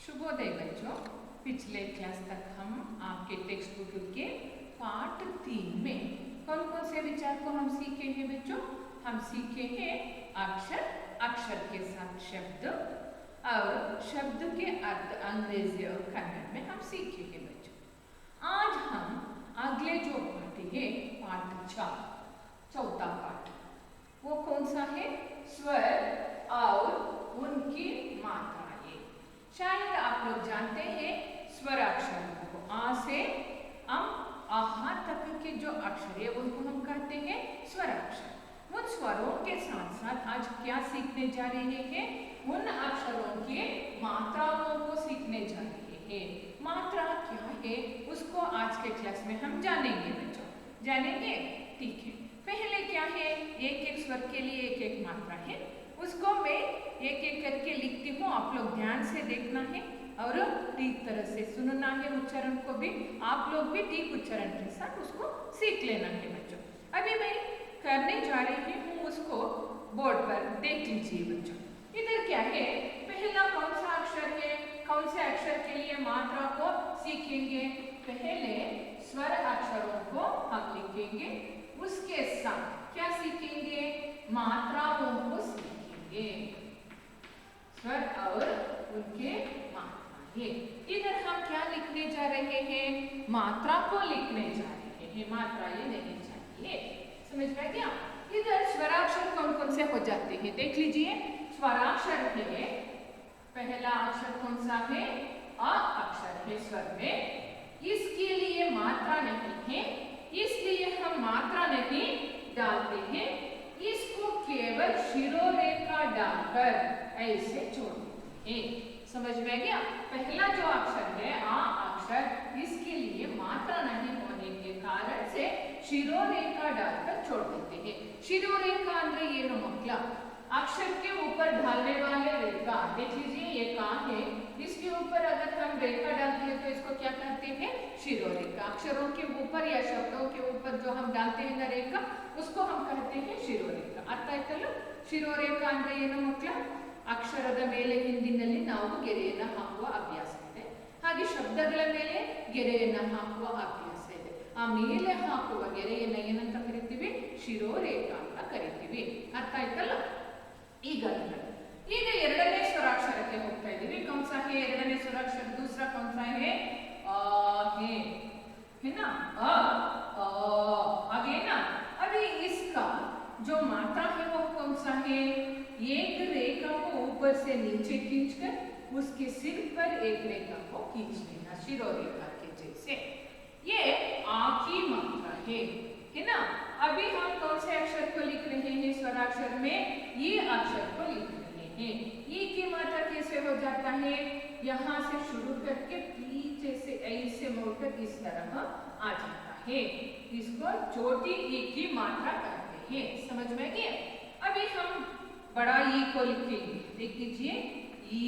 शुभोदय बच्चों, पिछले क्लास तक हम आपके टेक्स्ट बुक के पार्ट 3 में कौन कौन से विचार को हम सीखे हैं बच्चों? हम सीखे हैं अक्षर, अक्षर के साथ शब्द और शब्द के अर्थ अंग्रेजी और कन्नड़ में हम सीखे हैं बच्चों। आज हम अगले जो पार्ट है पार्ट 4, चौथा पार्ट, वो कौन सा है? स्वर और उनकी मात्राएं। शायद आप लोग जानते हैं स्वर अक्षरों को आ से अम आहा तक के जो अक्षर है उनको हम कहते हैं स्वर अक्षर। उन स्वरों के साथ साथ आज क्या सीखने जा रहे हैं? उन अक्षरों की मात्राओं को सीखने जा रहे हैं। मात्रा क्या है उसको आज के क्लास में हम जानेंगे बच्चों। जानेंगे? ठीक है। पहले क्या है, एक एक स्वर के लिए एक एक मात्रा है, उसको मैं एक एक करके लिखती हूँ। आप लोग ध्यान से देखना है और ठीक तरह से सुनना है। उच्चारण को भी आप लोग भी ठीक उच्चारण के साथ उसको सीख लेना है बच्चों। अभी मैं करने जा रही हूँ उसको बोर्ड पर देख लीजिए बच्चों। इधर क्या है, पहला कौन सा अक्षर है? कौन से अक्षर के लिए मात्रा को सीखेंगे? पहले स्वर अक्षरों को हम लिखेंगे, उसके साथ क्या सीखेंगे? मात्राओं को सीखेंगे, स्वर और उनके मात्राएं। इधर हम क्या लिखने जा रहे हैं? मात्रा को लिखने जा रहे हैं, मात्राएं नहीं चाहिए। समझ में गया? इधर स्वराक्षर कौन कौन से हो जाते हैं देख लीजिए। स्वराक्षर है, पहला अक्षर कौन सा है? अ अक्षर है स्वर में। इसके लिए मात्रा नहीं है, इसलिए हम मात्रा नहीं डालते हैं। इसको केवल शिरोरेखा डालकर ऐसे छोड़ देते हैं। समझ में गया? पहला जो अक्षर है आ अक्षर, इसके लिए मात्रा नहीं होने के कारण से शिरोरेखा डालकर छोड़ देते हैं। शिरोरेखा अंदर ये मतलब अक्षर के ऊपर ढालने वाले रेखा। देख लीजिए ये कहाँ है, इसके ऊपर अगर हम रेखा डालते हैं तो इसको क्या कहते हैं? शिरोरेखा। अक्षरों के ऊपर या शब्दों के ऊपर जो हम डालते हैं ना रेखा, उसको हम कहते हैं शिरोरेखा। ಅರ್ಥ ಆಯ್ತಲ್ಲ? ಶಿರೋರೇಖಾ ಅಂದ್ರೆ ಏನು ಮಕ್ಕಳ? ಅಕ್ಷರದ ಮೇಲೆ ಹಿಂದಿನಲ್ಲಿ ನಾವು ಗೆರೆಯನ್ನು ಹಾಕುವ ಅಭ್ಯಾಸ ಇದೆ, ಹಾಗೆ ಶಬ್ದಗಳ ಮೇಲೆ ಗೆರೆಯನ್ನು ಹಾಕುವ ಅಭ್ಯಾಸ ಇದೆ. ಆ ಮೇಲೆ ಹಾಕುವ ಗೆರೆಯನ್ನು ಏನಂತ ಕರಿತೀವಿ? ಶಿರೋರೇಖಾ ಅಂತ ಕರಿತೀವಿ. ಅರ್ಥ ಆಯ್ತಲ್ಲ? ಈಗ ಎರಡನೇ ಸ್ವರಾಕ್ಷರಕ್ಕೆ ಹೋಗ್ತಾ ಇದ್ದೀವಿ. कौन सा है ಎರಡನೇ ಸ್ವರಾಕ್ಷರ? दूसरा कौन सा है? अ है ना? आगे ना। अभी इसका जो मात्रा है वो कौन सा है? एक रेखा को ऊपर से नीचे खींचकर उसके सिर पर एक रेखा को खींच लेना, शिरोरेखा के जैसे। ये आ की मात्रा है ना? अभी हम कौन से अक्षर को लिख रहे हैं स्वराक्षर में? ये अक्षर को लिख रहे हैं। ये की मात्रा कैसे हो जाता है? यहाँ से शुरू करके पीछे से ऐसे मोड़कर इस तरह आ जाता है। इसको छोटी ई की मात्रा कहते हैं। समझ में गया? अभी हम बड़ा ई को लिखेंगे। देख लीजिए, ई,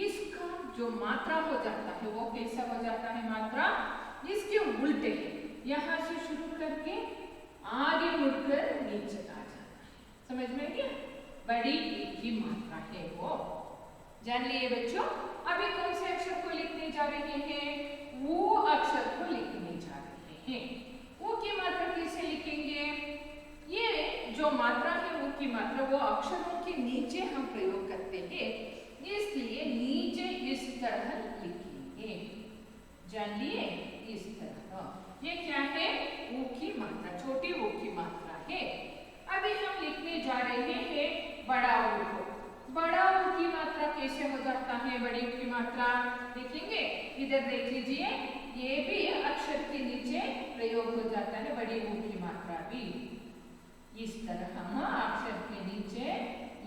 इसका जो मात्रा हो जाता है वो कैसा हो जाता है? मात्रा इसके उल्टे है, यहाँ से शुरू करके आगे मुड़कर नीचे आ जाता है। समझ में गया? बड़ी ई की मात्रा है वो। जान लिए बच्चों? अभी कौन से अक्षर को लिखने जा रहे हैं? वो अक्षर को लिखने जा रहे हैं। वो की मात्रा कैसे लिखेंगे? ये जो मात्रा है वो की मात्रा वो अक्षरों के नीचे हम प्रयोग करते हैं, इसलिए नीचे इस तरह लिखेंगे। जान लिए? इस तरह। ये क्या है? वो की मात्रा, छोटी वो की मात्रा है। अभी हम लिखने जा रहे हैं बड़ा ऊ को। बड़ा ऊ की मात्रा कैसे हो जाता है? बड़ी ऊ की मात्रा देखेंगे, इधर देख लीजिए, ये भी अक्षर के नीचे प्रयोग हो जाता है। बड़ी ऊ की मात्रा भी इस तरह हम अक्षर के नीचे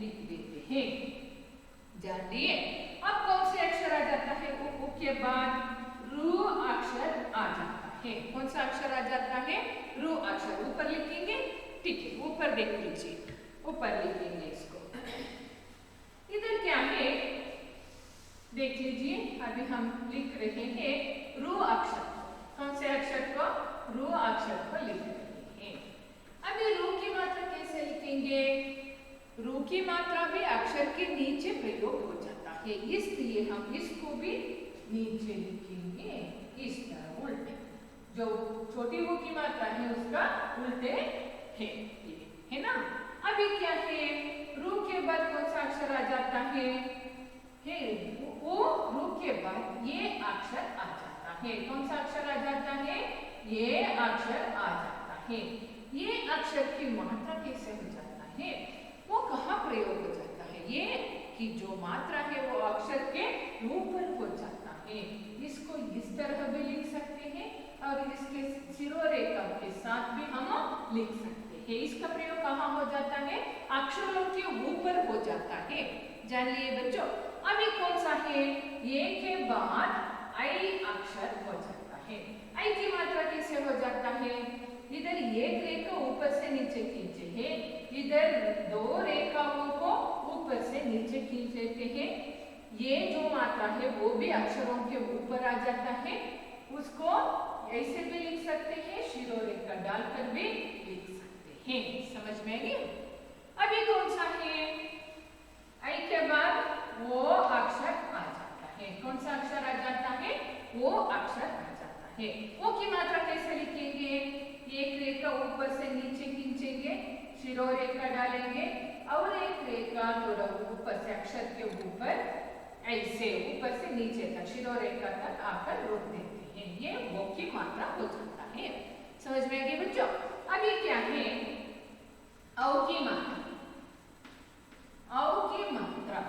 लिख देते हैं। जान लिए? अब कौन से अक्षर आ जाता है? ऊ के बाद रू अक्षर आ जाता है। कौन सा अक्षर आ जाता है? रू अक्षर। ऊपर लिखेंगे, ठीक है, ऊपर देख लीजिए, ऊपर लिखेंगे इसको। इधर क्या है देख लीजिए, अभी हम लिख रहे हैं रू अक्षर। कौन से अक्षर को? रू अक्षर को लिख रहे हैं। अभी रू की मात्रा कैसे लिखेंगे? रू की मात्रा भी अक्षर के नीचे प्रयोग हो जाता है, इसलिए हम इसको भी नीचे लिखेंगे इस तरह उल्टे। जो छोटी वो की मात्रा है उसका उल्टे है ना। अभी क्या है, रू के बाद कौन सा अक्षर आ जाता है, वो रू के बाद ये अक्षर आ जाता है। कौन सा अक्षर आ जाता है, ये अक्षर आ जाता है। ये अक्षर की मात्रा कैसे हो जाता है, वो कहाँ प्रयोग हो जाता है, ये कि जो मात्रा है वो अक्षर के ऊपर हो जाता है। इसको इस तरह भी लिख सकते हैं और इसके शिरोरेखा के साथ भी हम लिख सकते हैं। इसका प्रयोग कहाँ हो जाता है, अक्षरों के ऊपर हो जाता है। जान लिए बच्चों। अभी कौन सा है, ये के बाद आई अक्षर हो जाता है। आई की मात्रा कैसे हो जाता है, इधर एक रेखा ऊपर से नीचे खींचे है, इधर दो रेखाओं को ऊपर से नीचे खींच लेते हैं। ये जो मात्रा है वो भी अक्षरों के ऊपर आ जाता है। उसको ऐसे भी लिख सकते हैं, शिरोरेखा डालकर भी लिख सकते हैं। समझ में आ गया। अभी कौन सा है, आई के बाद वो अक्षर आ जाता है। कौन सा अक्षर आ जाता है, वो अक्षर आ जाता है। वो की मात्रा कैसे लिखेंगे, एक रेखा ऊपर से नीचे खींचेंगे, शिरोरेखा डालेंगे और एक रेखा थोड़ा ऊपर से अक्षर के ऊपर ऐसे ऊपर से नीचे तक शिरोरेखा तक आकर रोक देते हैं। ये वो की मात्रा हो जाता है। समझ में आ गई बच्चों। अभी क्या है, औ की मात्रा। औ की मात्रा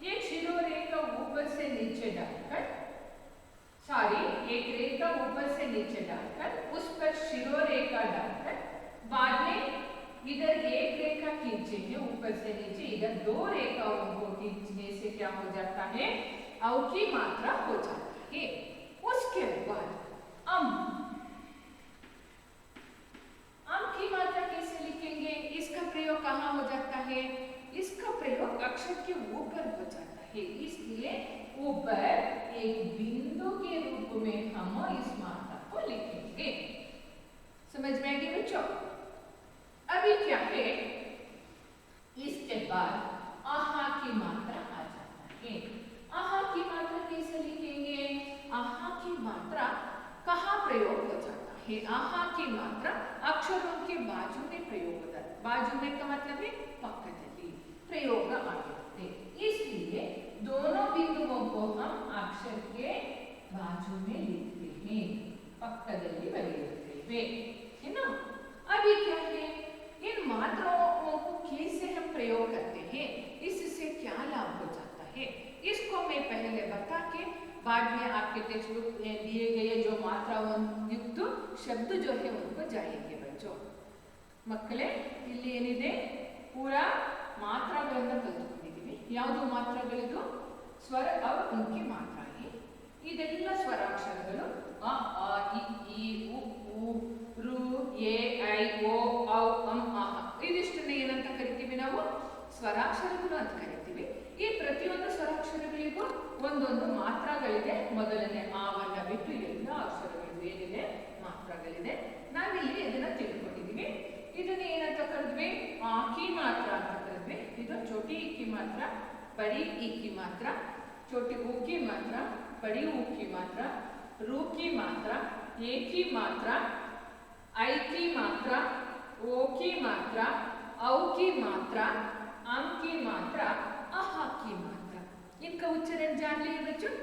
एक शिरोरेखा ऊपर से नीचे डालकर, एक रेखा ऊपर से नीचे डालकर उस पर शिरोरेखा डालकर बाद में इधर एक रेखा खींचेंगे ऊपर से नीचे, इधर दो रेखाओं को खींचने से क्या हो जाता है, औ की मात्रा हो जाती है। उसके बाद अम की मात्रा कैसे लिखेंगे, इसका प्रयोग कहाँ हो जाता है, इसका प्रयोग अक्षर के ऊपर हो जाता है। इसलिए ऊपर एक बिंदु के रूप में हम इस मात्रा को लिखेंगे। समझ में आ गई बच्चों। अभी क्या है, इसके बाद आहा की मात्रा आ जाता है। आहा की मात्रा कैसे लिखेंगे, आहा की मात्रा कहाँ प्रयोग हो जाता है, आहा की मात्रा अक्षरों के बाजू में प्रयोग होता है। बाजू में का मतलब है पಕ್ಕದಲ್ಲಿ प्रयोग आते। इसलिए दोनों बिंदुओं को हम अक्षर के बाजू में लिखते हैं, पಕ್ಕದಲ್ಲಿ बरेते है ना। अभी क्या है, इन मात्राओं को कैसे हम प्रयोग करते हैं, इससे क्या लाभ हो जाता है, इसको मैं पहले बता के बाद में आपके टेक्स्ट बुक में दिए गए जो मात्राओं युक्त शब्द जो है उनको जाएंगे बच्चों। ಮಕ್ಕಳೇ ಇಲ್ಲಿ ಏನಿದೆ ಪೂರಾ ಮಾತ್ರಾಗಳನ್ನು ಕಲಿತುಕೊಂಡಿದ್ದೀವಿ। ಯಾವುದು ಮಾತ್ರಾಗಳಿದು, ಸ್ವರ और उनकी मात्राएं। ಇದೆಲ್ಲ ಸ್ವರಾಕ್ಷರಗಳು ಅ ಆ ಇ ಈ ಉ ಊ ರು ಎ ಐ ಓ ಔ ಅಂ ಅಹ ಇದಿಷ್ಟನ್ನ ಏನಂತ ಕರಿತೀವಿ ನಾವು, ಸ್ವರಾಕ್ಷರಗಳು ಅಂತ ಕರಿತೀವಿ। ಈ ಪ್ರತಿಯೊಂದು ಸ್ವರಾಕ್ಷರಗಳಿಗೂ ಒಂದೊಂದು ಮಾತ್ರಾಗಳಿದೆ। ಮೊದಲನೇ ಆವನ್ನ ಬಿಟ್ಟು ಎಲ್ಲ ಅಕ್ಷರಗಳಿಗೂ ಏನಿದೆ ಮಾತ್ರಾಗಳಿದೆ। ನಾವಿಲ್ಲಿ ಇದನ್ನ ತಿಳ್ಕೊಂಡಿದ್ದೀವಿ। ಇದನ್ನ ಏನಂತ ಕರೆದ್ವಿ, ಆ की मात्रा ಅಂತ ಕರೆದ್ವಿ। ಇದು छोटी ई की मात्रा, बड़ी ई की मात्रा, छोटी ऊ की मात्रा, बड़ी ऊ की मात्रा, रू की मात्रा, ए की मात्रा, आई की मात्रा, ओ की मात्रा, औ की मात्रा, अम की मात्रा, अह की मात्रा। इनका उच्चारण जान लिए बच्चों।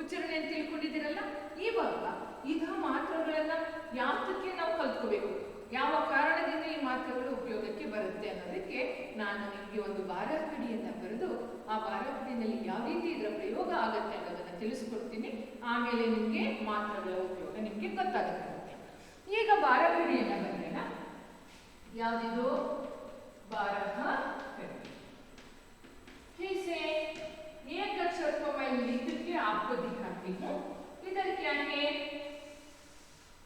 ಉಚ್ಚಾರಣೆ ಅಂತ ತಿಳ್ಕೊಂಡಿದ್ದೀರಲ್ಲ, ಇವಾಗ ಇದ ಮಾತ್ರೆಗಳನ್ನ ಯಾತಕ್ಕೆ ನಾವು ಕಲ್ತ್ಕೋಬೇಕು, ಯಾವ ಕಾರಣದಿಂದ ಈ ಮಾತ್ರೆಗಳು ಉಪಯೋಗಕ್ಕೆ ಬರುತ್ತೆ ಅನ್ನೋದಕ್ಕೆ ನಾನು ನಿಮಗೆ ಒಂದು ಬಾರಾಕಡಿಯನ್ನ ಬರೆದು ಆ ಬಾರಾಕಡಿಯಲ್ಲಿ ಯಾವ ರೀತಿ ಇದರ ಪ್ರಯೋಗ ಆಗುತ್ತೆ ಅನ್ನೋದನ್ನ ತಿಳಿಸ್ಕೊಡ್ತೀನಿ। ಆಮೇಲೆ ನಿಮಗೆ ಮಾತ್ರೆಗಳ ಉಪಯೋಗ ನಿಮಗೆ ಗೊತ್ತಾಗುತ್ತೆ। ಈಗ ಬಾರಾಕಡಿಯನ್ನ ಬರೆಯೋಣ। ಯಾವುದಿದು ಬಾರಾಕಡಿ, कैसे एक अक्षर को मैं लिख के आपको दिखाती हूँ। इधर क्या है,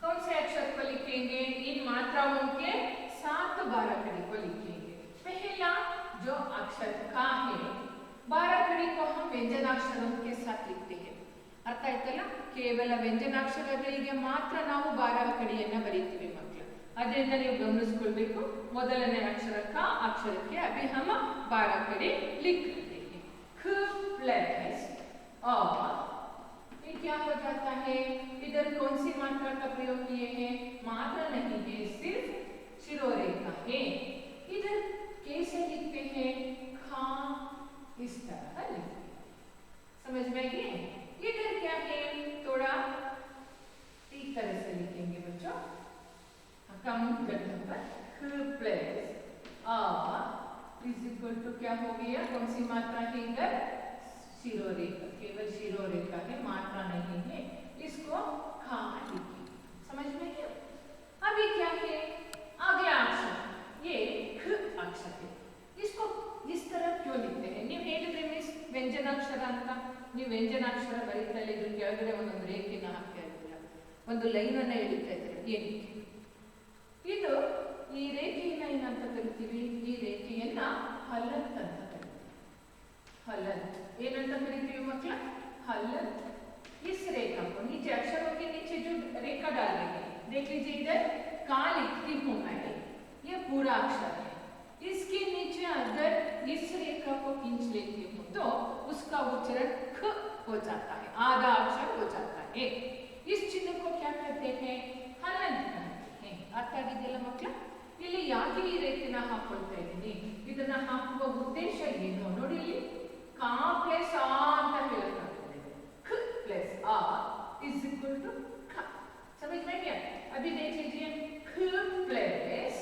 कौन से अक्षर को लिखेंगे, इन मात्राओं के 7 बाराखड़ी को लिखेंगे। पहला जो अक्षर का है, बाराखड़ी को हम व्यंजनाक्षरों के साथ लिखते हैं। अर्थ आಯ್ತಲ್ಲ, ಕೇವಲ ವ್ಯಂಜನಾಕ್ಷರಗಳಿಗೆ ಮಾತ್ರ ನಾವು ಬಾರಾಖಡಿಯನ್ನ ಬರೀತೀವಿ ಮಕ್ಕಳು। ಅದರಿಂದ ನೀವು ಗಮನಿಸಿಕೊಳ್ಳಬೇಕು, ಮೊದಲನೇ ಅಕ್ಷರ ಕ ಅಕ್ಷರಕ್ಕೆ ಅಭಿ ಹಮ ಬಾರಾಖಡಿ लिख ख प्लस और ये क्या हो जाता है, इधर कौन सी मात्रा का प्रयोग किए हैं, मात्रा नहीं है, सिर्फ शिरोरेखा है। इधर कैसे लिखते हैं, खा इस तरह लिखते हैं, समझ में आइए। इधर क्या है, थोड़ा इस तरह से लिखेंगे बच्चों, कम करने पर ख प्लस आ इज इक्वल टू क्या हो गया, कौन सी मात्रा है इधर, शिरोरेखा, केवल शिरोरेखा है, मात्रा नहीं है, इसको खा लिखिए, समझ में क्या। अभी क्या है, आगे अक्षर, ये ख अक्षर है, इसको इस तरह क्यों लिखते हैं, ನೀವು ಹೇಳಿದ್ರೆ ಮಿಸ್ ವ್ಯಂಜನಾಕ್ಷರ ಅಂತ, ನೀವು ವ್ಯಂಜನಾಕ್ಷರ ಬರೀತಾ ಇದ್ರೆ ಕೆಳಗಡೆ ಒಂದೊಂದು ರೇಖೆನ ಹಾಕ್ತಾ ಇದ್ದೀರಾ, ಒಂದು ಲೈನ್ ಅನ್ನ ಎಳಿತಾ ಇದ್ದೀರಾ, ಏನಕ್ಕೆ ಇದು, ಈ ರೇಖೆಯನ್ನ ಏನಂತ ಕರಿತೀವಿ, ಈ ರೇಖೆಯನ್ನ ಹಲಂತ್ ಅಂತ ಕರಿತೀವಿ, हलंत ಏನಂತ ಕರೀತೀವಿ ಮಕ್ಕಳ, हलंत। इस रेखा को नीचे अक्षरों के नीचे जो रेखा डाल रही है, देख लीजिए इधर का लिखती हूं मैं, ये पूरा अक्षर है, इसके नीचे अगर इस रेखा को खींच लेती हूं तो उसका उच्चारण ख हो जाता है, आधा अक्षर हो जाता है, इस चिन्ह को क्या कहते हैं, हलंत कहते हैं। अर्थ ಆಗಿದೆಯಲ್ಲ ಮಕ್ಕಳ, ಇಲ್ಲಿ ಯಾಕೆ ಈ ರೇಖೆನ ಹಾಕೊಳ್ತಾ ಇದ್ದೀನಿ, ಇದನ್ನ ಹಾಕುವ ಉದ್ದೇಶ ಏನು ನೋಡಿ, ಇಲ್ಲಿ का प्लस आ ಅಂತ ಹೇಳಲಾಗ್ತದೆ, ख प्लस आ इज इक्वल टू ख, समझ में गया। अभी देख लीजिए ख प्लस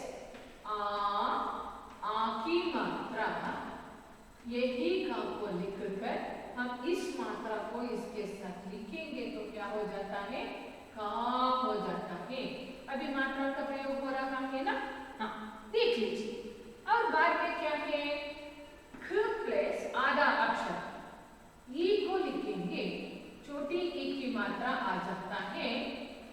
आ की मात्रा, यही का को लिखकर हम इस मात्रा को इसके साथ लिखेंगे तो क्या हो जाता है, का हो जाता है। अभी मात्रा का प्रयोग हो रहा है ना, हाँ देख लीजिए। और बाद में क्या है, ख प्लस आधा अक्षर ई को लिखेंगे, छोटी ई की मात्रा आ जाता है,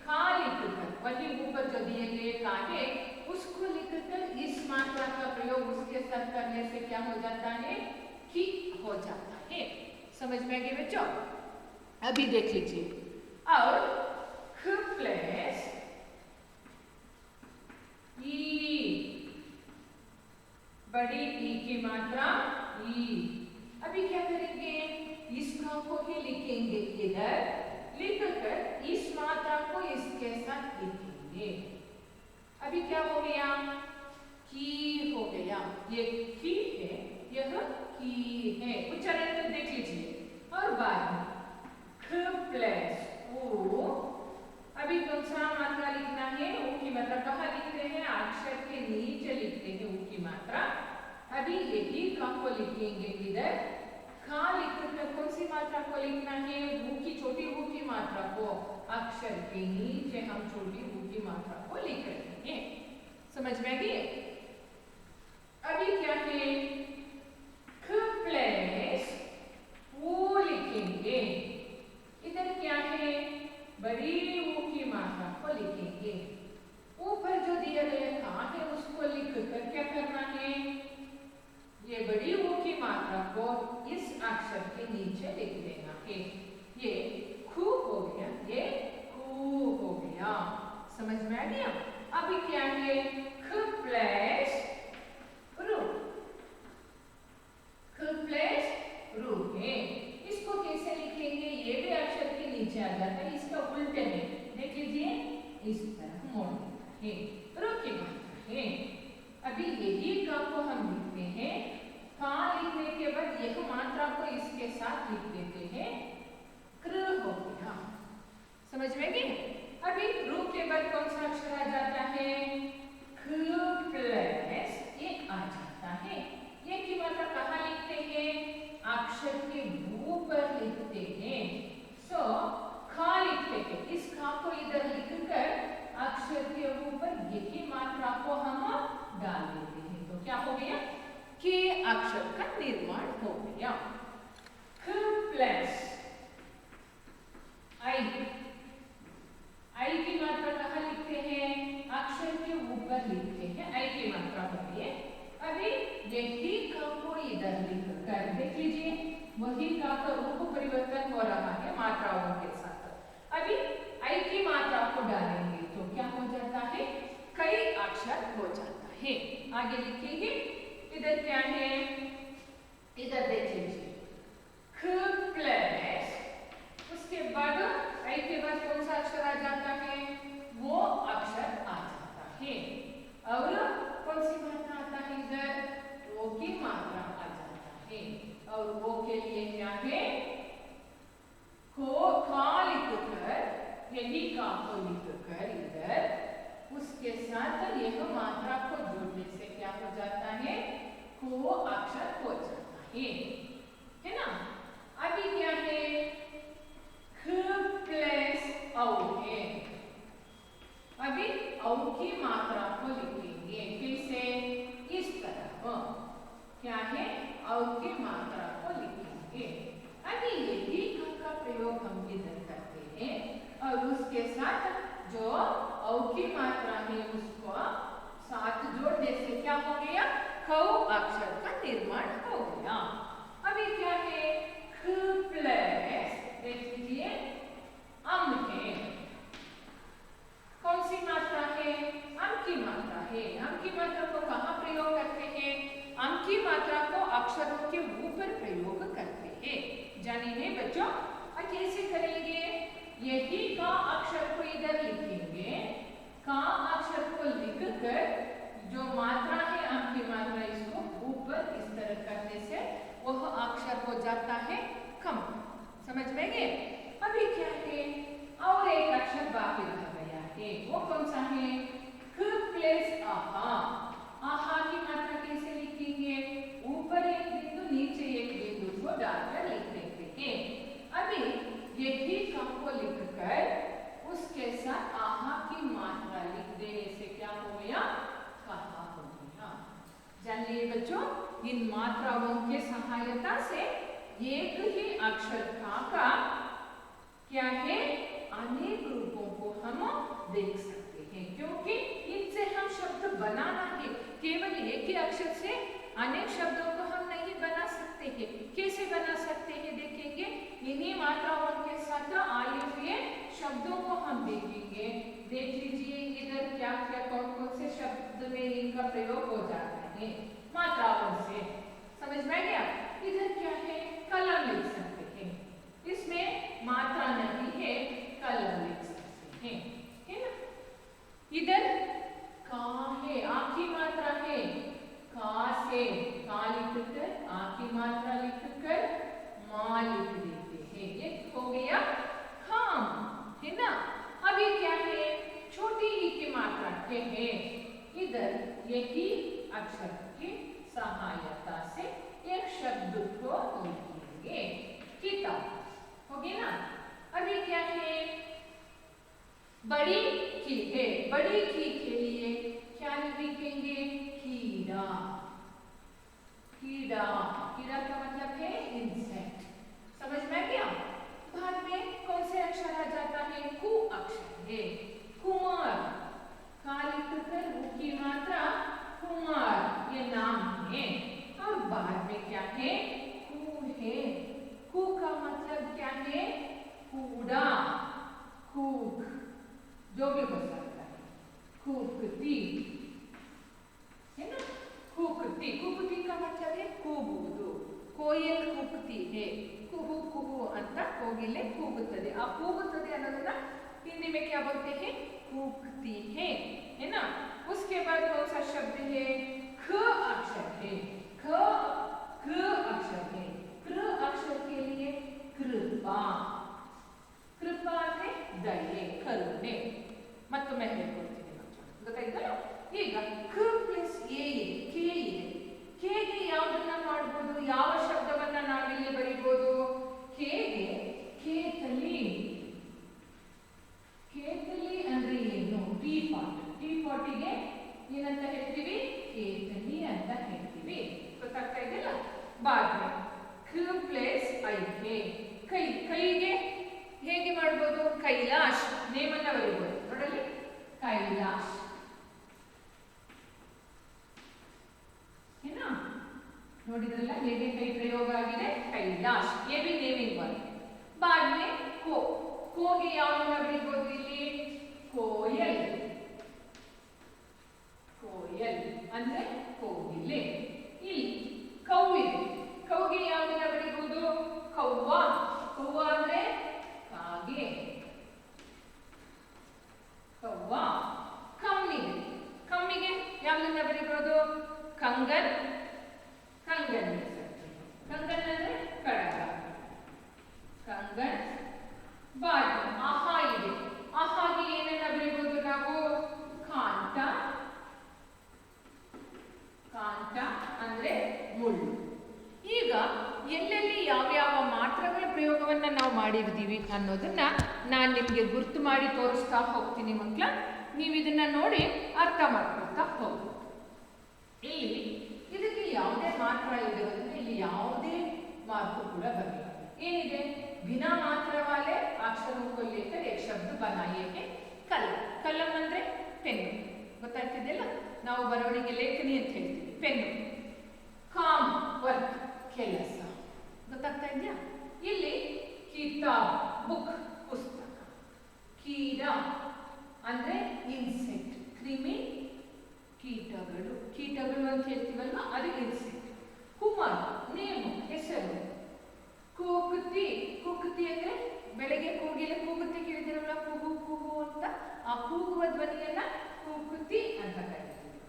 खा लिखकर वही ऊपर जो दिए गए का है उसको लिखकर इस मात्रा का प्रयोग उसके साथ करने से क्या हो जाता है, कि हो जाता है, समझ में आ गया बच्चों। अभी देख लीजिए, और ख प्लस ई, बड़ी ई की मात्रा ई, अभी क्या करेंगे, इसका को ही लिखेंगे इधर, लिखकर इस मात्रा को इसके साथ लिखेंगे। अभी क्या हो गया, की हो गया, ये की है, यह की है, उच्चारण तो देख लीजिए। और बाद में ख प्लस ओ, अभी कौन सा मात्रा लिखना है, ओ की मात्रा कहाँ लिखते हैं, अक्षर के नीचे लिखते हैं ओ की मात्रा। अभी यही का को लिखेंगे इधर, खा लिखकर कौन सी मात्रा को लिखना है, वो की छोटी वो की मात्रा को अक्षर के नीचे हम छोटी वो की मात्रा को लिख रहे हैं, समझ में आ गई। अभी क्या है, ख प्लस वो लिखेंगे, इधर क्या है, बड़ी वो की मात्रा को लिखेंगे, ऊपर जो दिया गया खा है उसको लिखकर क्या करना है, ये बड़ी वो की मात्रा को इस अक्षर के नीचे लिख देना है, ये खू हो गया, ये खू हो गया, समझ में आ गया। अभी क्या है, ख प्लस रू, ख प्लस रू है, इसको कैसे लिखेंगे, ये भी अक्षर के नीचे आ जाता है, इसका उल्टे में देख लीजिए, इस तरह मोड़ है, रू की मात्रा है। अभी यही का को हम लिखते हैं, का लिखने के बाद यह मात्रा को इसके साथ लिख देते हैं, क्र हो गया, समझ में गए। अभी रू के बाद कौन सा अक्षर आ जाता है, ख प्लस ये आ जाता है, ये की मात्रा कहाँ लिखते हैं, अक्षर के ऊपर लिखते हैं, सो खा लिखते हैं, इस खा को इधर लिखकर अक्षर के ऊपर यही मात्रा को हम डाल देते हैं, तो क्या हो गया, के अक्षर का निर्माण हो गया। ख प्लस आई, आई की मात्रा कहाँ लिखते हैं, अक्षर के ऊपर लिखते हैं, आई की मात्रा होती है। अभी यही का को इधर लिखकर देख लीजिए, वही का रूप परिवर्तन हो रहा है मात्राओं के साथ। अभी आई की मात्रा को डालेंगे तो क्या हो जाता है, कई अक्षर हो जाता है। आगे लिखेंगे, इधर क्या है, इधर देख लीजिए, ख ख प्लस उसके बाद ऐ के बाद कौन सा अक्षर आ जाता है, वो अक्षर आ जाता है। और कौन सी मात्रा आता है इधर, ओ की मात्रा आ जाता है। और ओ के लिए क्या है, को खा लिखकर, यही का को लिखकर इधर उसके साथ यह मात्रा को जोड़ने से क्या हो जाता है, को अक्षर हो जाता है ना। अभी क्या है, ख प्लस औ है। अभी औ की मात्रा को लिखेंगे कैसे, इस तरह, क्या है, औ की मात्रा को लिखेंगे। अभी यही का प्रयोग हम इधर करते हैं और उसके साथ जो औ की मात्रा है उसको साथ जोड़ने से क्या हो गया, ख अक्षर का निर्माण हो गया। अभी क्या है, ख प्लस, देख लीजिए, अम है। कौन सी मात्रा है, अम की मात्रा है। अम की मात्रा को कहाँ प्रयोग करते हैं, अम की मात्रा को अक्षरों के ऊपर प्रयोग करते हैं। जानिए बच्चों, कैसे करेंगे, यही का अक्षर को इधर लिखेंगे, का अक्षर को लिखकर जो मात्रा है अम की मात्रा, इसको ऊपर इस तरह करने से वह अक्षर हो जाता है कम। समझ में गए। अभी क्या है, और एक अक्षर बाकी रह गया है, वो कौन सा है, ख प्लस आहा। आहा की मात्रा कैसे लिखेंगे, ऊपर एक बिंदु नीचे एक बिंदु को डालकर लिख देते हैं। अभी यही का को लिखकर उसके साथ आहा की मात्रा लिख देने से क्या हो गया, कहा हो गया। जानिए बच्चों, इन मात्राओं के सहायता से एक ही अक्षर का क्या है, अनेक रूपों को हम देख सकते हैं, क्योंकि इनसे हम शब्द बनाना है। केवल एक ही अक्षर से अनेक शब्दों को हम नहीं बना सकते हैं। कैसे बना सकते हैं देखेंगे, इन्हीं मात्राओं के साथ आए हुए शब्दों को हम देखेंगे। देख लीजिए इधर क्या क्या कौन कौन से शब्द में इनका प्रयोग हो जाता है मात्राओं से, समझ में गया। इधर क्या है, कलम लिख सकते हैं, इसमें मात्रा नहीं है, कलम लिख सकते हैं, है ना। इधर का है, आ की मात्रा है, का से का लिखकर आ की मात्रा लिखकर मां लिख देते हैं, ये हो गया खाम, है ना। अभी क्या है, छोटी ई की मात्रा के है, इधर यही अक्षर की सहायता से एक शब्द को लिखेंगे, किताब, हो गया ना। अभी क्या है, बड़ी की है, बड़ी की के लिए क्या लिखेंगे, कीड़ा। कीड़ा, कीड़ा का मतलब है इंसेक्ट, समझ में गया। बाद में कौन से अक्षर आ जाता है, कु अक्षर है, कुमार, का लिखकर उ की मात्रा कुमार, ये नाम है। और बाद में क्या है, कु है, कु का मतलब क्या है, कूड़ा, कूक, जो भी हो सकता है, कूकती, है ना। कूकती, कूकती का मतलब है ಕೂಗುವುದು, कोयल कूकती है, कुहू कुहू ಅಂತ ಕೋಗಿಲೆ ಕೂಗುತ್ತದೆ। ಆ ಕೂಗುತ್ತದೆ ಅನ್ನೋದನ್ನ हिंदी में क्या बोलते हैं, कूकती है ना। उसके बाद कौन सा शब्द है, ख अक्षर है, ख अक्षर है, कृ अक्षर के लिए कृपा, कृपा ಅಂದ್ರೆ ದಯೆ, ಕರುಣೆ। ಮತ್ತೊಮ್ಮೆ ಹೇಳ್ಕೊಡ್ತೀನಿ ಗೊತ್ತಾಯ್ತಲ್ಲ। ಈಗ ಕ ಪ್ಲಸ್ ಎ ಇದೆ, ಕೆ ಇದೆ, ಕೆಗೆ ಯಾವುದನ್ನ ಮಾಡಬಹುದು, ಯಾವ ಶಬ್ದವನ್ನ ನಾವಿಲ್ಲಿ ಬರೀಬಹುದು, ಕೆಗೆ ಕೇತಲಿ, ಕೇತಲಿ ಅಂದ್ರೆ ಏನು, ಟೀ ಪಾಟ್, ಟೀ ಪಾಟಿಗೆ ಏನಂತ ಹೇಳ್ತೀವಿ, ಕೇತಲಿ ಅಂತ ಹೇಳ್ತೀವಿ, ಗೊತ್ತಾಗ್ತಾ ಇದೆಯಲ್ಲ। ಬಾದ್ರೆ ಕ ಪ್ಲಸ್ ಐ ಕೆ, ಕೈ, ಕೈಗೆ ಹೇಗೆ ಮಾಡಬಹುದು, ಕೈಲಾಶ್, ನೇಮನ್ನ ಬರೀಬಹುದು ನೋಡಲಿ, ಕೈಲಾಶ್, है ना। ನೋಡಿದ್ರಲ್ಲ ಹೇಗೆ ಕೈ ಪ್ರಯೋಗ ಆಗಿದೆ, ಕೈಲಾಶ್, ये भी नेमिंग वर्ड। बाद में को, ಕೋಗೆ ಯಾವನ್ನ ಬರೀಬಹುದು ಇಲ್ಲಿ, ಕೋಯಲ್, ಕೋಯಲ್ ಅಂದ್ರೆ ಕೋಗಿಲೆ। ಇಲ್ಲಿ ಕೌ ಇದೆ, ಕೌಗೆ ಯಾವನ್ನ ಬರೀಬಹುದು, ಕವ್ವ. ಕವ್ವ ಅಂದ್ರೆ ಕಾಗೆ. ಕವ್ವ. ಕಮ್ಮಿಗೆ. ಕಮ್ಮಿಗೆ ಯಾವ್ದನ್ನ ಬರೀಬಹುದು? ಕಂಗನ್. ಕಂಗನ್. ಕಂಗನ್ ಅಂದ್ರೆ ಕಡಗ. ಕಂಗನ್. ಬಾಯಿ. ಆಹಾ ಇದೆ. ಆಹಾಗೆ ಏನನ್ನ ಬರೀಬಹುದು ನಾವು? ಕಾಂಟ. ಕಾಂಟ ಅಂದ್ರೆ ಮುಳ್ಳು. ಈಗ ಎಲ್ಲೆಲ್ಲಿ ಯಾವ್ಯಾವ ಮಾತ್ರಗಳ ಪ್ರಯೋಗವನ್ನ ನಾವು ಮಾಡಿರ್ತೀವಿ ಅನ್ನೋದನ್ನ ನಾನು ನಿಮಗೆ ಗುರ್ತು ಮಾಡಿ ತೋರಿಸ್ತಾ ಹೋಗ್ತೀನಿ ಮಕ್ಕಳ. ನೀವು ಇದನ್ನ ನೋಡಿ ಅರ್ಥ ಮಾಡ್ಕೊಳ್ತಾ ಹೋಗಿ. ಇಲ್ಲಿ ಇದಕ್ಕೆ ಯಾವುದೇ ಮಾತ್ರ ಇರೋದ್ರಿಂದ ಇಲ್ಲಿ ಯಾವುದೇ ಮಾರ್ಕು ಕೂಡ ಬರಲ್ಲ. ಏನಿದೆ? बिना मात्रा वाले अक्षरों को लेकर एक शब्द बनाइए है कलम. कलम ಅಂದ್ರೆ ಪೆನ್ನು. ಗೊತ್ತಾಗ್ತಿದೆಯಲ್ಲ? ನಾವು ಬರವಣಿಗೆ ಲೇಖನಿ ಅಂತ ಹೇಳ್ತೀವಿ. ಪೆನ್ನು. ಕಾಮ್ ವರ್ಕ್ ಕೆಲಸ. ಗೊತ್ತಾಗ್ತಾ ಇದೆಯಾ? ಇಲ್ಲಿ ಕಿತಾಬ್ ಬುಕ್ ಪುಸ್ತಕ. ಕೀಟ ಅಂದ್ರೆ ಇನ್ಸೆಕ್ಟ್. ಕ್ರಿಮಿ ಕೀಟಗಳು. ಕೀಟಗಳು ಅಂತ ಹೇಳ್ತೀವಲ್ವಾ ಅದು ಇನ್ಸೆಕ್ಟ್. ಕುಮಾರ್ ನೇಮು ಹೆಸರು. ಕೂಗುತ್ತಿ. ಕೂಗುತ್ತಿ ಅಂದ್ರೆ ಬೆಳಗ್ಗೆ ಕೂಗಿಲೆ ಕೂಗುತ್ತಿ ಕೇಳಿದಿರಲ್ಲ, ಕೂಗು ಕೂಗು ಅಂತ. ಆ ಕೂಗುವ ಧ್ವನಿಯನ್ನ ಕೂಗುತ್ತಿ ಅಂತ ಕರೀತೀವಿ.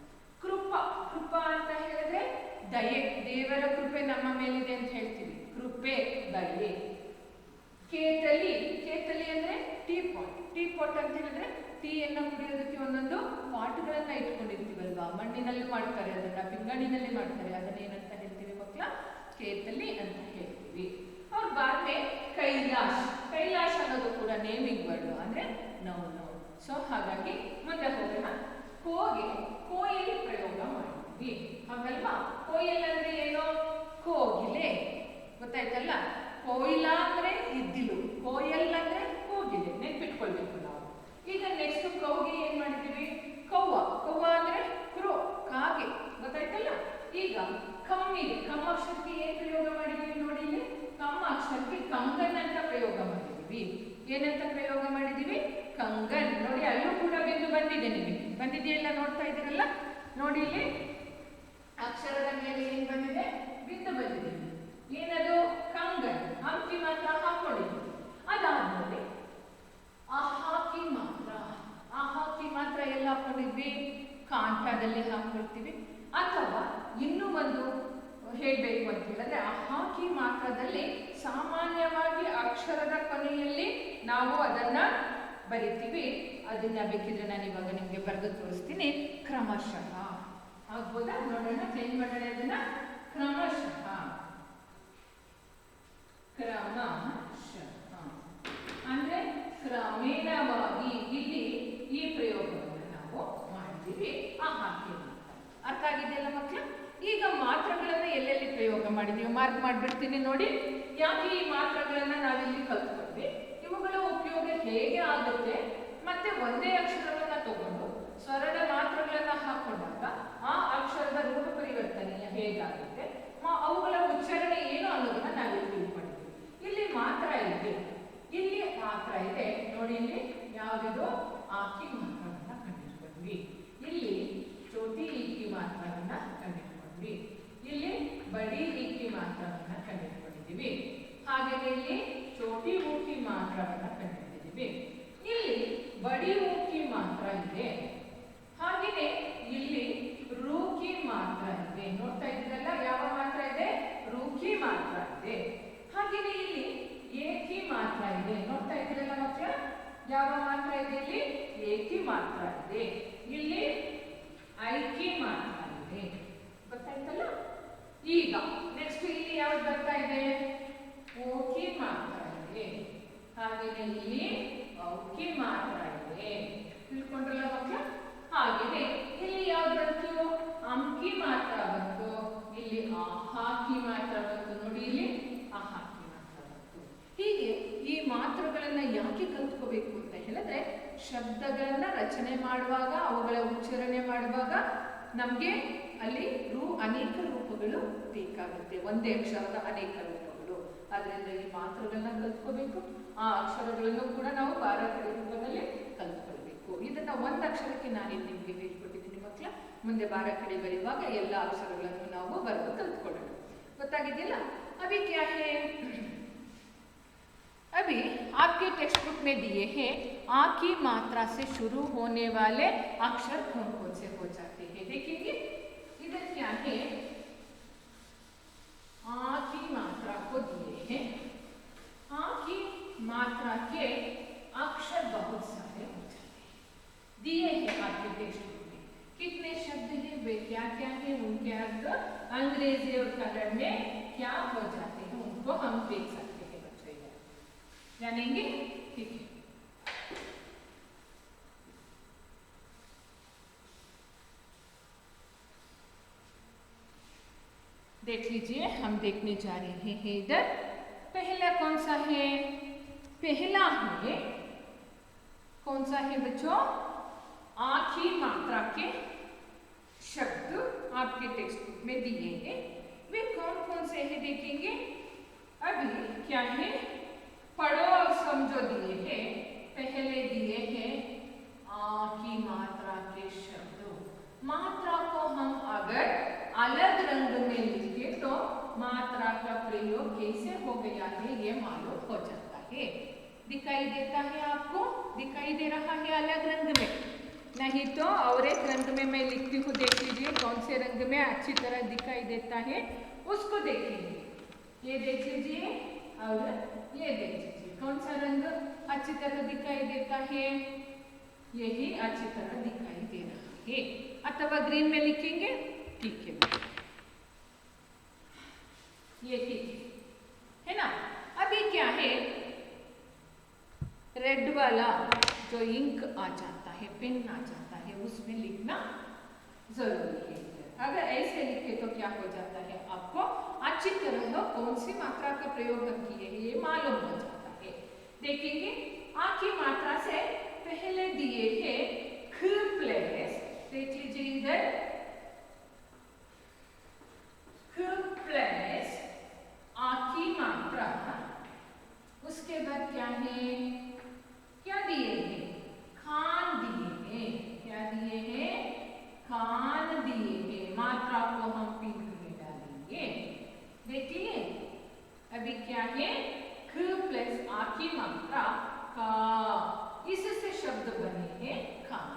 ಕೃಪ. ಕೃಪ ಅಂತ ಹೇಳಿದ್ರೆ ದಯೆ. ದೇವರ ಕೃಪೆ ನಮ್ಮ ಮೇಲಿದೆ ಅಂತ ಹೇಳ್ತೀವಿ. ಕೃಪೆ ದಯೆ. ಕೇತಲಿ. ಕೇತಲಿ ಅಂದ್ರೆ ಟೀ ಪಾಟ್. ಟೀ ಪಾಟ್ ಅಂತ ಹೇಳಿದ್ರೆ ಟೀಯನ್ನು ಕುಡಿಯೋದಕ್ಕೆ ಒಂದೊಂದು ಪಾಟ್ಗಳನ್ನ ಇಟ್ಕೊಂಡಿರ್ತೀವಲ್ವಾ? ಮಣ್ಣಿನಲ್ಲಿ ಮಾಡ್ತಾರೆ ಅದನ್ನ, ಪಿಂಗಾಣಿನಲ್ಲಿ ಮಾಡ್ತಾರೆ. ಅದನ್ನ ಏನಂತ ಹೇಳ್ತೀವಿ ಮಕ್ಕಳ? ಕೇತಲಿ ಅಂತ ಹೇಳ್ತೀವಿ. और बाद में कैलाश. कैलाश ಅನ್ನೋದು ಕೂಡ ನೇಮಿಂಗ್ ವರ್ಡ್ ಅಂದ್ರೆ ನೌನ್. ಸೊ ಹಾಗಾಗಿ ಮುಂದೆ ಹೋಗೋಣ. ಕೋಗೆ ಕೋಯಿಲ್ ಪ್ರಯೋಗ ಮಾಡ್ತೀವಿ ಹಾಗಲ್ವಾ? ಕೋಯಿಲ್ ಅಂದ್ರೆ ಏನು? ಕೋಗಿಲೆ. ಗೊತ್ತಾಯ್ತಲ್ಲ? ಕೋಯಿಲ ಅಂದ್ರೆ ಇದ್ದಿಲು, ಕೋಯಲ್ ಅಂದ್ರೆ ಕೋಗಿಲೆ. ನೆನ್ಪಿಟ್ಕೊಳ್ಬೇಕು ನಾವು. ಈಗ ನೆಕ್ಸ್ಟ್ ಕೌಗೆ ಏನ್ ಮಾಡಿದೀವಿ? ಕವ್ವ. ಕವ್ವ ಅಂದ್ರೆ ಕ್ರೋ, ಕಾಗೆ. ಗೊತ್ತಾಯ್ತಲ್ಲ? ಈಗ ಕಮ್ಮಿಗೆ. ಕಮ್ಮ ಅಕ್ಷರಕ್ಕೆ ಏನ್ ಪ್ರಯೋಗ ಮಾಡಿದೀವಿ ನೋಡಿ ಇಲ್ಲಿ? ಕಮ್ಮ ಅಕ್ಷರಕ್ಕೆ ಕಂಗನ್ ಅಂತ ಪ್ರಯೋಗ ಮಾಡಿದೀವಿ. ಏನಂತ ಪ್ರಯೋಗ ಮಾಡಿದೀವಿ? ಕಂಗನ್. ನೋಡಿ ಅಲ್ಲೂ ಕೂಡ ಬಿಂದು ಬಂದಿದೆ ನಿಮಗೆ. ಬಂದಿದೆಯಲ್ಲ? ನೋಡ್ತಾ ಇದ್ದೀರಲ್ಲ? ನೋಡಿ ಇಲ್ಲಿ ಅಕ್ಷರದ ಮೇಲೆ ಏನ್ ಬಂದಿದೆ? ಬಿಂದು ಬಂದಿದೆ. ಏನದು? ಕಂಗನ್. ಅಂಕಿ ಮಾತ್ರ ಹಾಕೊಂಡಿದ್ದೀವಿ. ಅದಾದ್ಮೇಲೆ ಆಹಾಕಿ ಮಾತ್ರ. ಆಹಾಕಿ ಮಾತ್ರ ಎಲ್ಲ ಹಾಕೊಂಡಿದ್ವಿ? ಕಾಂಠದಲ್ಲಿ ಹಾಕೊಳ್ತೀವಿ. ಅಥವಾ ಇನ್ನೂ ಒಂದು ಹೇಳಬೇಕು ಅಂತ ಹೇಳಿದ್ರೆ ಅಹಾಕಿ ಮಾತ್ರದಲ್ಲಿ ಸಾಮಾನ್ಯವಾಗಿ ಅಕ್ಷರದ ಕೊನೆಯಲ್ಲಿ ನಾವು ಅದನ್ನ ಬರಿತೀವಿ. ಅದನ್ನ ಬೇಕಿದ್ರೆ ನಾನು ಇವಾಗ ನಿಮಗೆ ಬರೆದು ತೋರಿಸ್ತೀನಿ. ಕ್ರಮಶಃ ಆಗ್ಬೋದಾ? ನೋಡೋಣ, ಚೇಂಜ್ ಮಾಡೋಣ ಅದನ್ನ. ಕ್ರಮಶಃ. ಕ್ರಮಶಃ ಅಂದ್ರೆ ಕ್ರಮೇಣವಾಗಿ. ಇಲ್ಲಿ ಈ ಪ್ರಯೋಗವನ್ನು ನಾವು ಮಾಡಿದ್ದೀವಿ. ಅಹಾಕಿ ಮಾತ್ರ. ಅರ್ಥ ಆಗಿದೆಯಲ್ಲ ಮಕ್ಕಳು? ಈಗ ಮಾತ್ರಗಳನ್ನ ಎಲ್ಲೆಲ್ಲಿ ಪ್ರಯೋಗ ಮಾಡಿದೀವಿ ಮಾರ್ಕ್ ಮಾಡಿಬಿಡ್ತೀನಿ ನೋಡಿ. ಯಾಕೆ ಈ ಮಾತ್ರಗಳನ್ನ ನಾವಿಲ್ಲಿ ಕಲ್ತ್ಕೊಂಡ್ವಿ, ಇವುಗಳ ಉಪಯೋಗ ಹೇಗೆ ಆಗುತ್ತೆ, ಮತ್ತೆ ಒಂದೇ ಅಕ್ಷರವನ್ನ ತಗೊಂಡು ಸ್ವರದ ಮಾತ್ರಗಳನ್ನ ಹಾಕೊಂಡಾಗ ಆ ಅಕ್ಷರದ ರೂಪ ಪರಿವರ್ತನೆ ಹೇಗಾಗುತ್ತೆ, ಅವುಗಳ ಉಚ್ಚಾರಣೆ ಏನು ಅನ್ನೋದನ್ನ ನಾವಿಲ್ಲಿ ತಿಳ್ಕೊಂಡಿದ್ವಿ. ಇಲ್ಲಿ ಮಾತ್ರ ಇದೆ. ಇಲ್ಲಿ ಮಾತ್ರ ಇದೆ ನೋಡಿ. ಇಲ್ಲಿ ಯಾವುದಿದು? ಆಕಿ ಮಾತ್ರವನ್ನ ಕಂಡಿಟ್ಕೊಂಡ್ವಿ. ಇಲ್ಲಿ ಚೋಟಿ ಈಕಿ ಮಾತ್ರವನ್ನ ಕಂಡಿಟ್ಕೊಂಡ್ವಿ. ಇಲ್ಲಿ ಬಡಿ ಈಕಿ ಮಾತ್ರವನ್ನ ಕಂಡಿಟ್ಕೊಂಡಿದ್ದೀವಿ. ಹಾಗೆಯೇ ಇಲ್ಲಿ ಚೋಟಿ ಊಕಿ ಮಾತ್ರವನ್ನ ಕಂಡಿಟ್ಟಿದ್ದೀವಿ. ಇಲ್ಲಿ ಬಡಿ ಊಕಿ ಮಾತ್ರ ಇದೆ. ಹಾಗೆಯೇ ಇಲ್ಲಿ ರೂಕಿ ಮಾತ್ರ ಇದೆ. ನೋಡ್ತಾ ಇದ್ದೀರಲ್ಲ? ಯಾವ ಮಾತ್ರ ಇದೆ? ರೂಕಿ ಮಾತ್ರ ಇದೆ. ಹಾಗೆಯೇ ಇಲ್ಲಿ ಏಕಿ ಮಾತ್ರ ಇದೆ. ನೋಡ್ತಾ ಇದ್ದೀರಲ್ಲ ಮಕ್ಕಳ? ಯಾವ ಮಾತ್ರ ಇದೆ ಇಲ್ಲಿ? ಏಕಿ ಮಾತ್ರ ಇದೆ. ಇಲ್ಲಿ ಐಕಿ ಮಾತ್ರ ಇದೆ. ಗೊತ್ತಾಯ್ತಲ್ಲ? ಈಗ ನೆಕ್ಸ್ಟ್ ಇಲ್ಲಿ ಯಾವ್ದು ಬರ್ತಾ ಇದೆ? ಓಕಿ ಮಾತ್ರ ಇದೆ. ಹಾಗೆಯೇ ಇಲ್ಲಿ ಔಕಿ ಮಾತ್ರ ಇದೆ. ತಿಳ್ಕೊಂಡ್ರಲ್ಲ ಮಕ್ಕಳ? ಹಾಗೆಯೇ ಇಲ್ಲಿ ಯಾವ್ದು ಬಂತು? ಅಂಕಿ ಮಾತ್ರ ಬಂತು. ಇಲ್ಲಿ ಆಹಾಕಿ ಮಾತ್ರ ಬಂತು. ನೋಡಿ ಇಲ್ಲಿ ಆಹಾಕಿ ಮಾತ್ರ ಬಂತು. ಹೀಗೆ ಈ ಮಾತ್ರಗಳನ್ನ ಯಾಕೆ ಕಲ್ತ್ಕೋಬೇಕು ಅಂತ ಹೇಳಿದ್ರೆ, ಶಬ್ದಗಳನ್ನ ರಚನೆ ಮಾಡುವಾಗ, ಅವುಗಳ ಉಚ್ಚಾರಣೆ ಮಾಡುವಾಗ ನಮಗೆ ಅಲ್ಲಿ ಅನೇಕ ರೂಪಗಳು ಬೇಕಾಗುತ್ತೆ. ಒಂದೇ ಅಕ್ಷರದ ಅನೇಕ ರೂಪಗಳು. ಆದ್ರಿಂದ ಈ ಮಾತ್ರಗಳನ್ನ ಕಲ್ತ್ಕೋಬೇಕು. ಆ ಅಕ್ಷರಗಳನ್ನು ಕೂಡ ನಾವು ಬಾರಕಡಿ ರೂಪದಲ್ಲಿ ಕಲ್ತ್ಕೊಳ್ಬೇಕು. ಇದನ್ನ ಒಂದು ಅಕ್ಷರಕ್ಕೆ ನಾನಿಲ್ಲಿ ನಿಮಗೆ ಹೇಳ್ಕೊಟ್ಟಿದ್ದೀನಿ ಮಕ್ಕಳ. ಮುಂದೆ ಬಾರಕಡಿ ಬರೆಯುವಾಗ ಎಲ್ಲ ಅಕ್ಷರಗಳನ್ನು ನಾವು ಬರೆದು ಕಲ್ತ್ಕೊಳ್ಳೋಣ. ಗೊತ್ತಾಗಿದೆಯಲ್ಲ? ಅಭಿ ಕ್ಯಾ ಹೇ? आपके टेक्स्ट बुक में दिए हैं आ की मात्रा से शुरू होने वाले अक्षर कौन कौन से हो जाते हैं। देखेंगे इधर क्या है, आ की मात्रा को दिए हैं। आ की मात्रा के अक्षर बहुत सारे हो जाते हैं, दिए हैं आपके टेक्स्ट बुक में। कितने शब्द हैं, वे क्या क्या है, उनके अर्थ अंग्रेजी और कन्नड़ में क्या हो जाते हैं, उनको हम देख सकते हैं बच्चे, जानेंगे। ठीक है, देख लीजिए, हम देखने जा रहे हैं इधर। पहला कौन सा है, पहला है कौन सा है बच्चों, आ की मात्रा के शब्द आपके टेक्स्ट बुक में दिए हैं। वे कौन कौन से हैं देखेंगे। अभी क्या है, पढ़ो और समझो दिए हैं। पहले दिए हैं आ की मात्रा के शब्द। मात्रा को हम अगर अलग रंग में लिखे तो मात्रा का प्रयोग कैसे हो गया है ये मालूम हो जाता है। दिखाई देता है आपको, दिखाई दे रहा है अलग रंग में, नहीं तो और एक रंग में मैं लिखती हूँ, देख लीजिए कौन से रंग में अच्छी तरह दिखाई देता है उसको देखेंगे। ये देख लीजिए और ये देख लीजिए, कौन सा रंग अच्छी तरह दिखाई देता है, यही अच्छी तरह दिखाई दे रहा है। अथवा ग्रीन में लिखेंगे, ठीक है, ये ठीक है ना। अभी क्या है, रेड वाला जो इंक आ जाता है, पेन आ जाता है, उसमें लिखना जरूरी है। अगर ऐसे लिखे तो क्या हो जाता है, आपको अच्छी तरह कौन सी मात्रा का प्रयोग हम किए हैं ये मालूम हो जाता है। देखेंगे आ की मात्रा से पहले दिए हैं ख प्लस, देख लीजिए इधर ख प्लस आ की मात्रा, उसके बाद क्या है, क्या दिए हैं, खान दिए हैं। क्या दिए हैं, खान दिए हैं। मात्रा को हम पिंक में डालेंगे, देखिए। अभी क्या है, ख प्लस आ की मात्रा का, इससे शब्द बने हैं खान।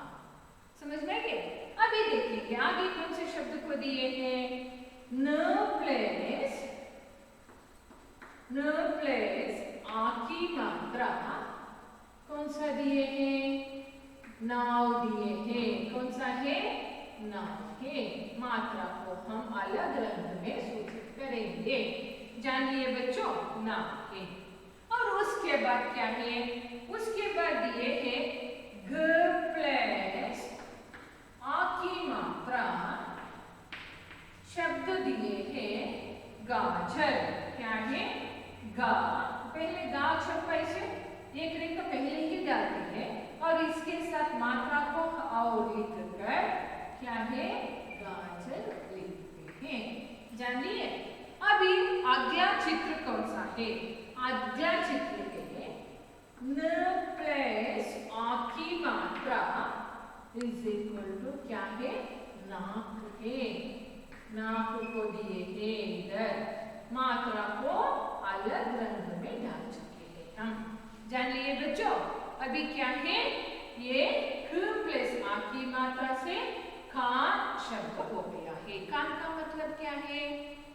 समझ में गए। अभी देखिए आगे कौन से शब्द को दिए हैं, न प्लस आ की मात्रा कौन सा दिए हैं, नाव दिए हैं। कौन सा है, नाव है। मात्रा को हम अलग रंग में सूचित करेंगे, जानिए बच्चों, नाव है। और उसके बाद क्या है, उसके बाद दिए हैं ग प्लस आ की मात्रा, शब्द दिए हैं गाजर। क्या है, गा, पहले गा अक्षर को ऐसे एक रेखा पहले ही डालते हैं और इसके साथ मात्रा को और लिखकर क्या है, गाजर लिखते हैं, जानिए। अभी अगला चित्र कौन सा है, अगला चित्र है न प्लस आ की मात्रा इज इक्वल टू क्या है, नाक है। नाक को दिए हैं इधर, मात्रा को अलग रंग में डाल चुके हैं हम, जान लिए बच्चों। अभी क्या है, ये ख प्लस आ की मात्रा से कान शब्द हो गया है। कान का मतलब क्या है,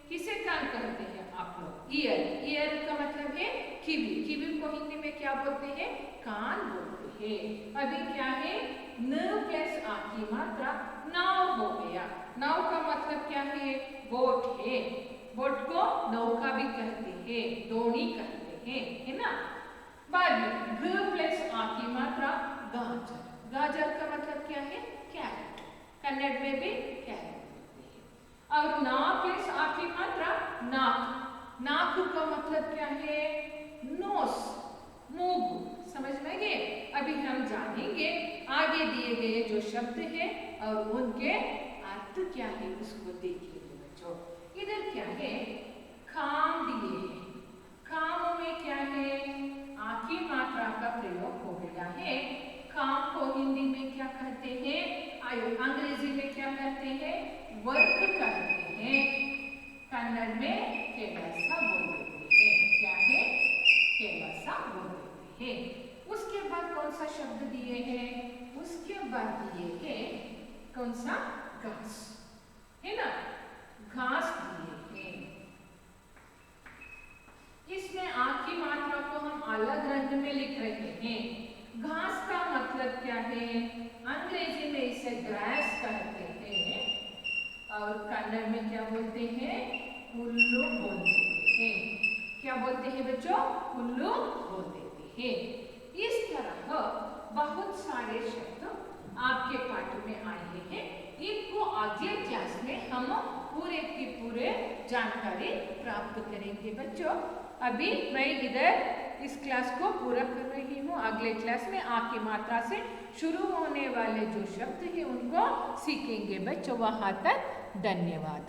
किसे कान कहते हैं आप लोग, ईयर। ईयर का मतलब है कीवी। कीवी को हिंदी में क्या बोलते हैं, कान बोलते हैं। अभी क्या है, न प्लस आ की मात्रा नाव हो गया। नाव का मतलब क्या है, बोट है। बोट को नौका भी कहते हैं, दोणी कहते हैं, है ना। बाद में घ प्लस आ की मात्रा गाजर। गाजर का मतलब क्या है, कैरेट। कन्नड़ में भी कैरेट बोलते हैं। और ना प्लस आ की मात्रा नाक। नाक का मतलब क्या है, नोस, मूग। समझ में गए। अभी हम जानेंगे आगे दिए गए जो शब्द है और उनके अर्थ क्या है उसको देखिए बच्चों। इधर क्या है, खाम दिए हैं। खाम में क्या है, आ की मात्रा का प्रयोग हो गया है। खाम को हिंदी में क्या कहते हैं, अंग्रेजी में क्या कहते हैं, वर्क कहते हैं। कन्नड़ में केलासा बोल देते हैं। क्या है, केलासा बोल देते हैं। उसके बाद कौन सा शब्द दिए हैं? उसके बाद दिए हैं कौन सा? घास, है ना, घास दिए हैं। इसमें आ की मात्रा को हम अलग रंग में लिख रहे हैं। घास का मतलब क्या है? अंग्रेजी में इसे ग्रास कहते हैं और कन्नड़ में क्या बोलते हैं? हुल्लू बोलते हैं। क्या बोलते हैं बच्चों? हुल्लू बोलते हैं। इस तरह बहुत सारे शब्द आपके पाठ में आए हैं। इनको अगले क्लास में हम पूरे की पूरे जानकारी प्राप्त करेंगे बच्चों। अभी मैं इधर इस क्लास को पूरा कर रही हूँ। अगले क्लास में आपकी मात्रा से शुरू होने वाले जो शब्द हैं उनको सीखेंगे बच्चों। वहाँ तक धन्यवाद।